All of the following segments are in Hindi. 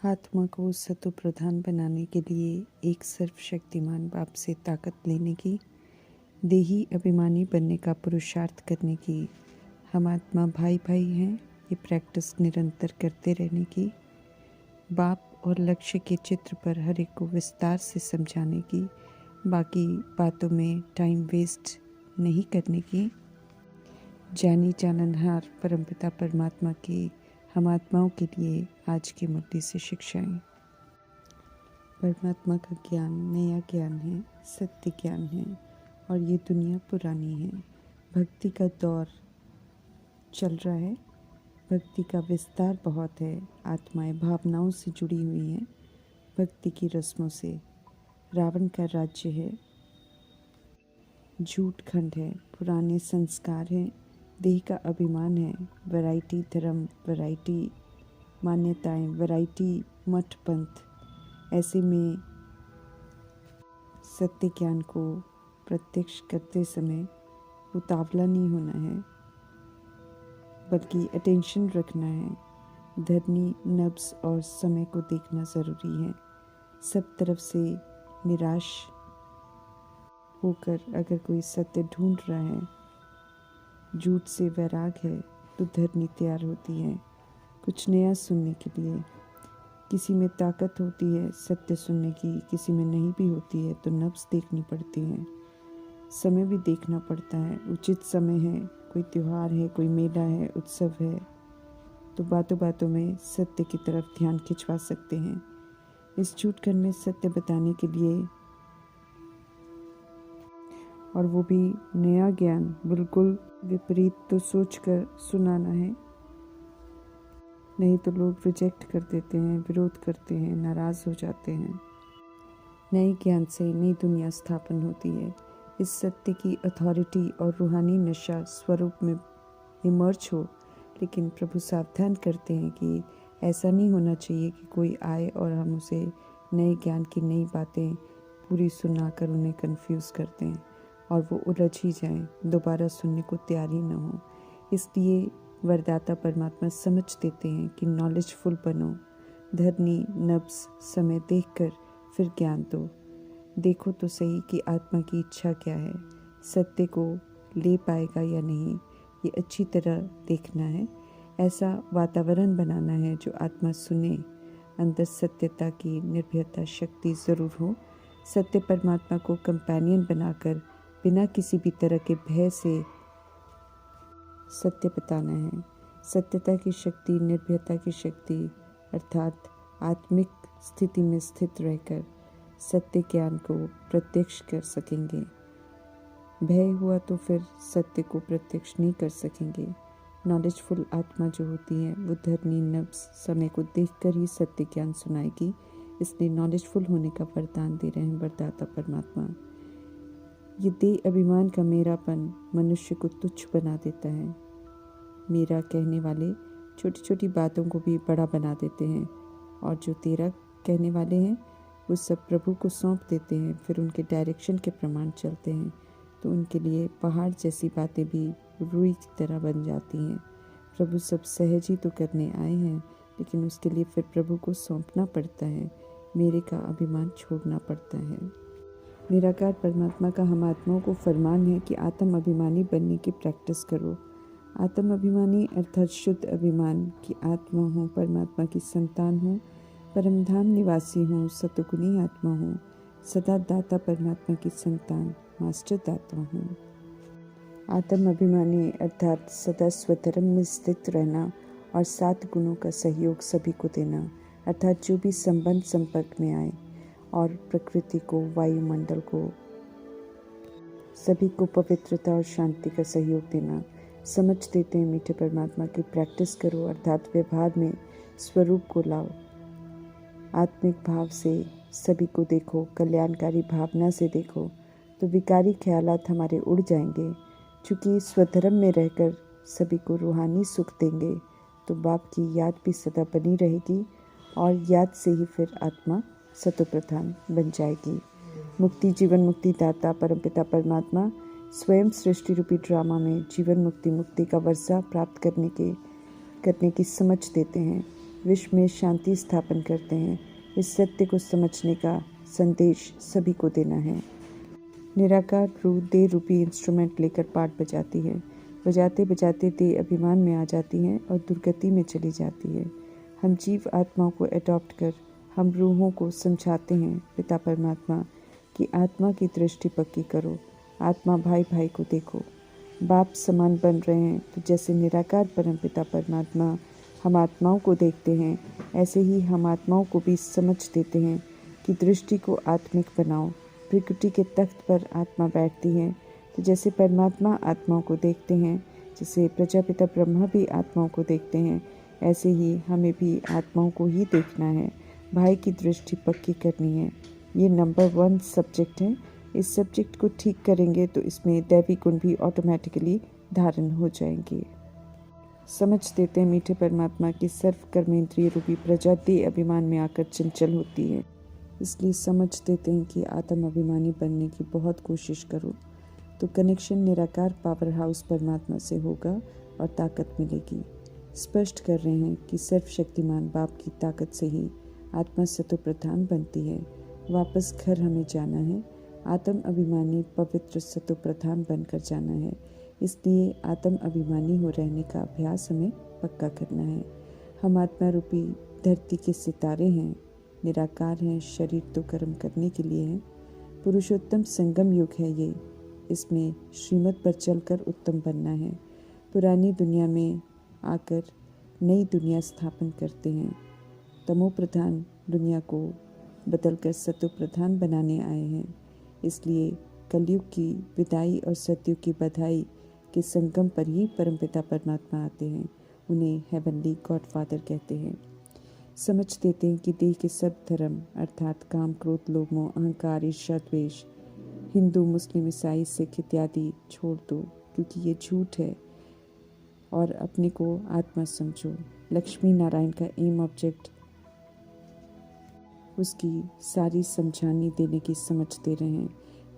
आत्मा को सतो प्रधान बनाने के लिए एक सर्वशक्तिमान बाप से ताकत लेने की, देही अभिमानी बनने का पुरुषार्थ करने की, हम आत्मा भाई भाई हैं, ये प्रैक्टिस निरंतर करते रहने की, बाप और लक्ष्य के चित्र पर हर एक को विस्तार से समझाने की, बाकी बातों में टाइम वेस्ट नहीं करने की, जानी जाननहार परमपिता परमात्मा की हम आत्माओं के लिए आज की मुरली से शिक्षाएं। परमात्मा का ज्ञान नया ज्ञान है, सत्य ज्ञान है और ये दुनिया पुरानी है। भक्ति का दौर चल रहा है, भक्ति का विस्तार बहुत है। आत्माएं भावनाओं से जुड़ी हुई हैं, भक्ति की रस्मों से। रावण का राज्य है, झूठ खंड है, पुराने संस्कार हैं, देह का अभिमान है, वैरायटी धर्म, वैरायटी मान्यताएं, वैरायटी मठ पंथ। ऐसे में सत्य ज्ञान को प्रत्यक्ष करते समय उतावला नहीं होना है, बल्कि अटेंशन रखना है। धरनी नब्ज और समय को देखना ज़रूरी है। सब तरफ से निराश होकर अगर कोई सत्य ढूंढ रहा है, झूठ से वैराग है, तो धरनी तैयार होती है कुछ नया सुनने के लिए। किसी में ताकत होती है सत्य सुनने की, किसी में नहीं भी होती है, तो नब्ज देखनी पड़ती है, समय भी देखना पड़ता है। उचित समय है, कोई त्योहार है, कोई मेला है, उत्सव है, तो बातों बातों में सत्य की तरफ ध्यान खिंचवा सकते हैं। इस झूठ खंड में सत्य बताने के लिए, और वो भी नया ज्ञान, बिल्कुल विपरीत तो सोचकर सुनाना है, नहीं तो लोग रिजेक्ट कर देते हैं, विरोध करते हैं, नाराज़ हो जाते हैं। नए ज्ञान से नई दुनिया स्थापन होती है। इस सत्य की अथॉरिटी और रूहानी नशा स्वरूप में इमर्ज हो, लेकिन प्रभु सावधान करते हैं कि ऐसा नहीं होना चाहिए कि कोई आए और हम उसे नए ज्ञान की नई बातें पूरी सुनाकर उन्हें कंफ्यूज कर दें और वो उलझ ही जाएं, दोबारा सुनने को तैयार ही न हो। इसलिए वरदाता परमात्मा समझ देते हैं कि नॉलेजफुल बनो, धरनी नब्ज समय देखकर फिर ज्ञान दो। देखो तो सही कि आत्मा की इच्छा क्या है, सत्य को ले पाएगा या नहीं, ये अच्छी तरह देखना है। ऐसा वातावरण बनाना है जो आत्मा सुने, अंदर सत्यता की निर्भयता शक्ति ज़रूर हो। सत्य परमात्मा को कंपेनियन बनाकर बिना किसी भी तरह के भय से सत्य बताना है। सत्यता की शक्ति, निर्भयता की शक्ति, अर्थात आत्मिक स्थिति में स्थित रहकर सत्य ज्ञान को प्रत्यक्ष कर सकेंगे। भय हुआ तो फिर सत्य को प्रत्यक्ष नहीं कर सकेंगे। नॉलेजफुल आत्मा जो होती है वो धरनी नब्ज समय को देखकर ही सत्य ज्ञान सुनाएगी। इसलिए नॉलेजफुल होने का वरदान दे रहे हैं वरदाता परमात्मा। ये देह अभिमान का मेरापन मनुष्य को तुच्छ बना देता है। मेरा कहने वाले छोटी छोटी बातों को भी बड़ा बना देते हैं, और जो तेरा कहने वाले हैं वो सब प्रभु को सौंप देते हैं, फिर उनके डायरेक्शन के प्रमाण चलते हैं, तो उनके लिए पहाड़ जैसी बातें भी रुई की तरह बन जाती हैं। प्रभु सब सहज ही तो करने आए हैं, लेकिन उसके लिए फिर प्रभु को सौंपना पड़ता है, मेरे का अभिमान छोड़ना पड़ता है। निराकार परमात्मा का हम आत्माओं को फरमान है कि आत्म अभिमानी बनने की प्रैक्टिस करो। आत्म अभिमानी अर्थात शुद्ध अभिमान की आत्मा हूँ, परमात्मा की संतान हूँ, परमधाम निवासी हूँ, सतगुणी आत्मा हूँ, सदा दाता परमात्मा की संतान, मास्टर दाता हूँ। आत्म अभिमानी अर्थात सदा स्वधर्म में स्थित रहना और 7 गुणों का सहयोग सभी को देना, अर्थात जो भी संबंध संपर्क में आए, और प्रकृति को, वायुमंडल को, सभी को पवित्रता और शांति का सहयोग देना। समझ देते हैं मीठे परमात्मा की प्रैक्टिस करो, अर्थात व्यवहार में स्वरूप को लाओ। आत्मिक भाव से सभी को देखो, कल्याणकारी भावना से देखो, तो विकारी ख्यालात हमारे उड़ जाएंगे। चूँकि स्वधर्म में रहकर सभी को रूहानी सुख देंगे, तो बाप की याद भी सदा बनी रहेगी, और याद से ही फिर आत्मा सतोप्रधान बन जाएगी। मुक्ति जीवन मुक्ति दाता परमपिता परमात्मा स्वयं सृष्टि रूपी ड्रामा में जीवन मुक्ति का वर्षा प्राप्त करने की समझ देते हैं। विश्व में शांति स्थापन करते हैं। इस सत्य को समझने का संदेश सभी को देना है। निराकार रूह देह रूपी इंस्ट्रूमेंट लेकर पाठ बजाती है। बजाते बजाते देह अभिमान में आ जाती है और दुर्गति में चली जाती है। हम जीव आत्माओं को अडॉप्ट कर हम रूहों को समझाते हैं पिता परमात्मा कि आत्मा की दृष्टि पक्की करो, आत्मा भाई भाई को देखो। बाप समान बन रहे हैं तो जैसे निराकार परम पिता परमात्मा हम आत्माओं को देखते हैं, ऐसे ही हम आत्माओं को भी समझ देते हैं कि दृष्टि को आत्मिक बनाओ। प्रकृति के तख्त पर आत्मा बैठती है तो जैसे परमात्मा आत्माओं को देखते हैं, जैसे प्रजापिता ब्रह्मा भी आत्माओं को देखते हैं, ऐसे ही हमें भी आत्माओं को ही देखना है। भाई की दृष्टि पक्की करनी है। ये नंबर 1 सब्जेक्ट है। इस सब्जेक्ट को ठीक करेंगे तो इसमें दैवी गुण भी ऑटोमेटिकली धारण हो जाएंगे। समझ देते हैं मीठे परमात्मा की सर्व कर्मेंद्रिय रूपी प्रजा देह अभिमान में आकर चंचल होती है, इसलिए समझ देते हैं कि आत्म अभिमानी बनने की बहुत कोशिश करो तो कनेक्शन निराकार पावर हाउस परमात्मा से होगा और ताकत मिलेगी। स्पष्ट कर रहे हैं कि सर्वशक्तिमान बाप की ताकत से ही आत्मा सतो प्रधान बनती है। वापस घर हमें जाना है। आत्म अभिमानी पवित्र सतो प्रधान बनकर जाना है। इसलिए आत्म अभिमानी हो रहने का अभ्यास हमें पक्का करना है। हम आत्मा रूपी धरती के सितारे हैं, निराकार हैं। शरीर तो कर्म करने के लिए है। पुरुषोत्तम संगम युग है ये। इसमें श्रीमत पर चलकर उत्तम बनना है। पुरानी दुनिया में आकर नई दुनिया स्थापन करते हैं। तमो प्रधान दुनिया को बदलकर सतो प्रधान बनाने आए हैं। इसलिए कलयुग की विदाई और सतयुग की बधाई के संगम पर ही परमपिता परमात्मा आते हैं। उन्हें हेवनली गॉडफादर कहते हैं। समझ देते हैं कि देह के सब धर्म अर्थात काम क्रोध लोभ मोह अहंकार ईर्ष्या द्वेष हिंदू मुस्लिम ईसाई सिख इत्यादि छोड़ दो, क्योंकि ये झूठ है, और अपने को आत्मा समझो। लक्ष्मी नारायण का एम ऑब्जेक्ट उसकी सारी समझानी देने की समझ दे रहे हैं।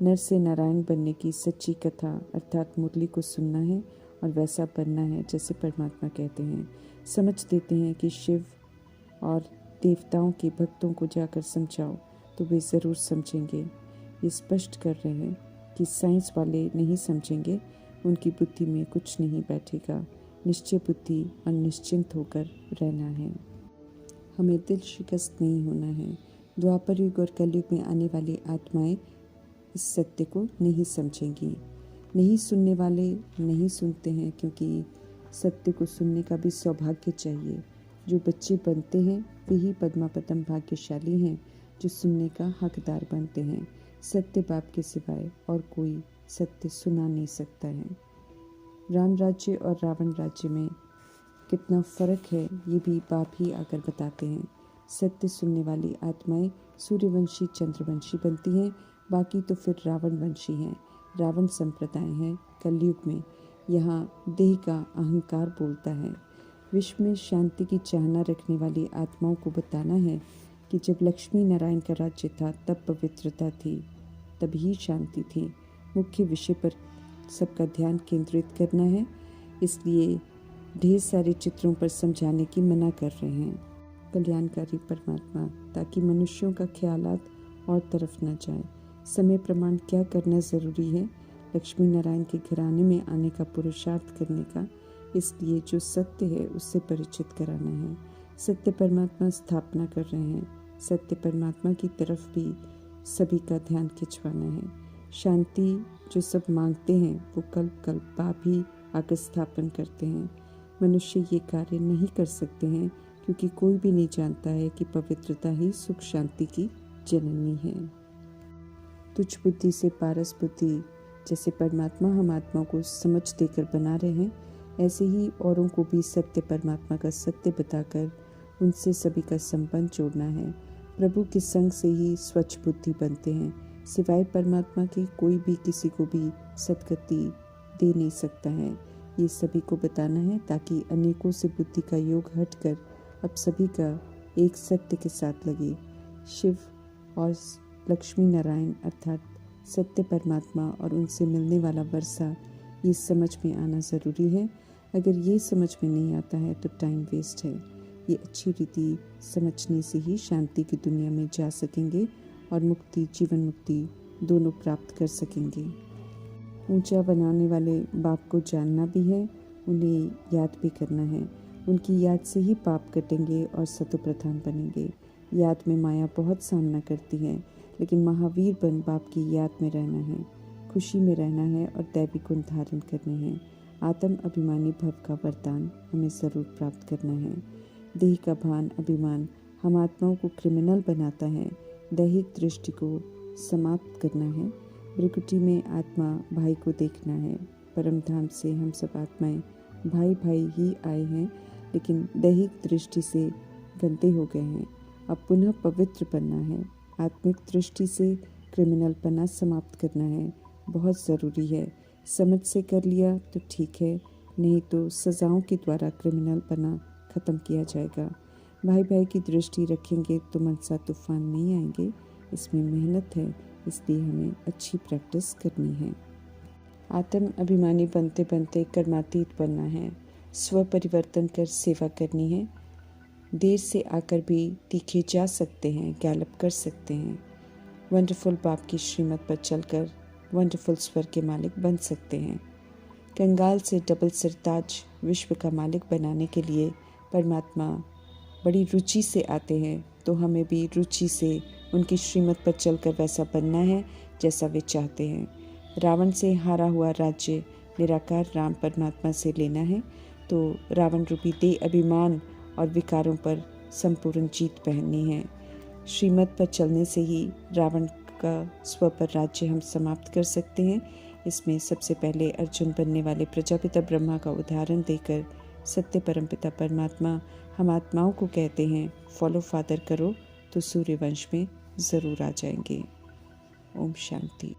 नर से नारायण बनने की सच्ची कथा अर्थात मुरली को सुनना है और वैसा बनना है जैसे परमात्मा कहते हैं। समझ देते हैं कि शिव और देवताओं के भक्तों को जाकर समझाओ तो वे ज़रूर समझेंगे। ये स्पष्ट कर रहे हैं कि साइंस वाले नहीं समझेंगे, उनकी बुद्धि में कुछ नहीं बैठेगा। निश्चय बुद्धि और निश्चिंत होकर रहना है। हमें दिल शिकस्त नहीं होना है। द्वापर युग और कलयुग में आने वाली आत्माएं इस सत्य को नहीं समझेंगी। नहीं सुनने वाले नहीं सुनते हैं, क्योंकि सत्य को सुनने का भी सौभाग्य चाहिए। जो बच्चे बनते हैं वे ही पद्मापदम भाग्यशाली हैं जो सुनने का हकदार बनते हैं। सत्य बाप के सिवाय और कोई सत्य सुना नहीं सकता है। राम राज्य और रावण राज्य में कितना फ़र्क है ये भी बाप ही आकर बताते हैं। सत्य सुनने वाली आत्माएं सूर्यवंशी चंद्रवंशी बनती हैं, बाकी तो फिर रावण वंशी हैं। रावण संप्रदाय है कलयुग में। यहाँ देह का अहंकार बोलता है। विश्व में शांति की चाहना रखने वाली आत्माओं को बताना है कि जब लक्ष्मी नारायण का राज्य था तब पवित्रता थी, तभी शांति थी। मुख्य विषय पर सबका ध्यान केंद्रित करना है, इसलिए ढेर सारे चित्रों पर समझाने की मना कर रहे हैं कल्याणकारी परमात्मा, ताकि मनुष्यों का ख्यालात और तरफ न जाए। समय प्रमाण क्या करना ज़रूरी है, लक्ष्मी नारायण के घराने में आने का पुरुषार्थ करने का। इसलिए जो सत्य है उससे परिचित कराना है। सत्य परमात्मा स्थापना कर रहे हैं। सत्य परमात्मा की तरफ भी सभी का ध्यान खिंचवाना है। शांति जो सब मांगते हैं वो कल्प कल्प बाप ही आकर स्थापन करते हैं। मनुष्य ये कार्य नहीं कर सकते हैं, क्योंकि कोई भी नहीं जानता है कि पवित्रता ही सुख शांति की जननी है। तुच्छ बुद्धि से पारस बुद्धि, जैसे परमात्मा हम आत्मा को समझ देकर बना रहे हैं, ऐसे ही औरों को भी सत्य परमात्मा का सत्य बताकर उनसे सभी का संबंध जोड़ना है। प्रभु के संग से ही स्वच्छ बुद्धि बनते हैं। सिवाय परमात्मा के कोई भी किसी को भी सद्गति दे नहीं सकता है। ये सभी को बताना है ताकि अनेकों से बुद्धि का योग हटकर अब सभी का एक सत्य के साथ लगे। शिव और लक्ष्मी नारायण अर्थात सत्य परमात्मा और उनसे मिलने वाला वर्षा, ये समझ में आना ज़रूरी है। अगर ये समझ में नहीं आता है तो टाइम वेस्ट है। ये अच्छी रीति समझने से ही शांति की दुनिया में जा सकेंगे और मुक्ति, जीवन मुक्ति दोनों प्राप्त कर सकेंगे। ऊंचा बनाने वाले बाप को जानना भी है, उन्हें याद भी करना है। उनकी याद से ही पाप कटेंगे और सतो प्रधान बनेंगे। याद में माया बहुत सामना करती है, लेकिन महावीर बन बाप की याद में रहना है, खुशी में रहना है और दैवी गुण धारण करने हैं। आत्म अभिमानी भव का वरदान हमें ज़रूर प्राप्त करना है। देह का भान, अभिमान हम आत्माओं को क्रिमिनल बनाता है। दैहिक दृष्टि को समाप्त करना है। भृकुटी में आत्मा भाई को देखना है। परम धाम से हम सब आत्माएं भाई भाई ही आए हैं, लेकिन दैहिक दृष्टि से गंदे हो गए हैं। अब पुनः पवित्र बनना है। आत्मिक दृष्टि से क्रिमिनलपना समाप्त करना है, बहुत ज़रूरी है। समझ से कर लिया तो ठीक है, नहीं तो सज़ाओं के द्वारा क्रिमिनलपना ख़त्म किया जाएगा। भाई भाई की दृष्टि रखेंगे तो मनसा तूफान नहीं आएंगे। इसमें मेहनत है, इसलिए हमें अच्छी प्रैक्टिस करनी है। आत्म अभिमानी बनते बनते कर्मातीत बनना है। स्व परिवर्तन कर सेवा करनी है। देर से आकर भी तीखे जा सकते हैं, गैलप कर सकते हैं। वंडरफुल बाप की श्रीमत पर चलकर वंडरफुल स्वर के मालिक बन सकते हैं। कंगाल से डबल सिरताज विश्व का मालिक बनाने के लिए परमात्मा बड़ी रुचि से आते हैं, तो हमें भी रुचि से उनकी श्रीमत पर चलकर वैसा बनना है जैसा वे चाहते हैं। रावण से हारा हुआ राज्य निराकार राम परमात्मा से लेना है, तो रावण रूपी देह, अभिमान और विकारों पर संपूर्ण जीत पहननी है। श्रीमत पर चलने से ही रावण का स्व पर राज्य हम समाप्त कर सकते हैं। इसमें सबसे पहले अर्जुन बनने वाले प्रजापिता ब्रह्मा का उदाहरण देकर सत्य परमपिता परमात्मा हम आत्माओं को कहते हैं, फॉलो फादर करो तो सूर्यवंश में ज़रूर आ जाएंगे। ओम शांति।